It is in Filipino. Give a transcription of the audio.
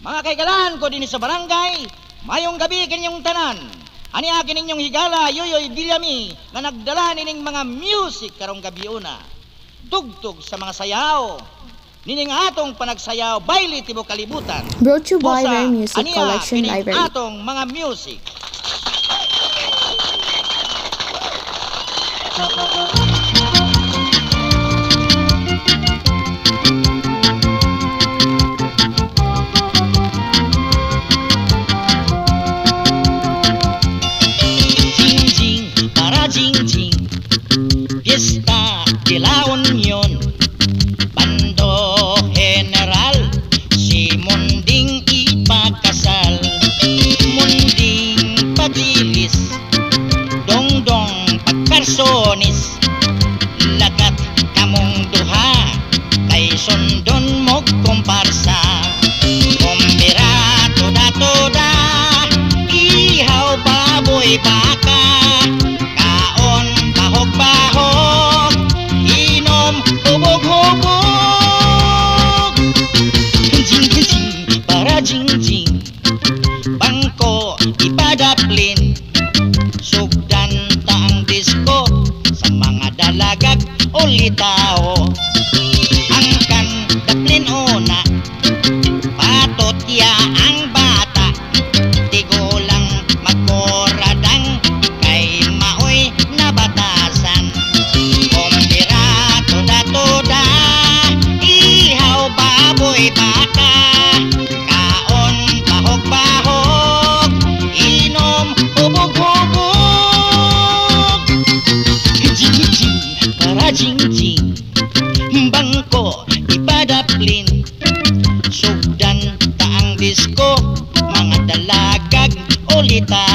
Mga kaigalan ko din sa barangay, mayong gabi kanyang tanan. Ani akin ninyong higala, Yoyoy Villami, na nagdala nining mga music karong gabi una. Tugtog sa mga sayaw. Nining atong panagsayaw, baile tibo kalibutan. Brought to you by Busa, Rare Music aniya, Collection kining Library. atong mga music. Fiesta de la Unión, Bando General, si Munding ipakasal, Munding pagilis, Dongdong pagpersonis, lakat kamong duha, kay sundon mo komparsa, kumbira toda-toda, ihaw baboy baka, bahog, inom, hubog-hubog. Jing-jing, para jing-jing, bangko, ipadaplin, sugdan taang disko, sa mga dalagag o litao. Angkan, daplin una, patot ya ang bata, tigulang magkoradang, kay maoy na batasan. Kumbira toda-toda, ihaw baboy baka, kaon bahog-bahog, inom hubog-hubog. Jing-jing, para jing-jing, bangko ipadaplin, sugdan taang disko, mga dalagag o lita.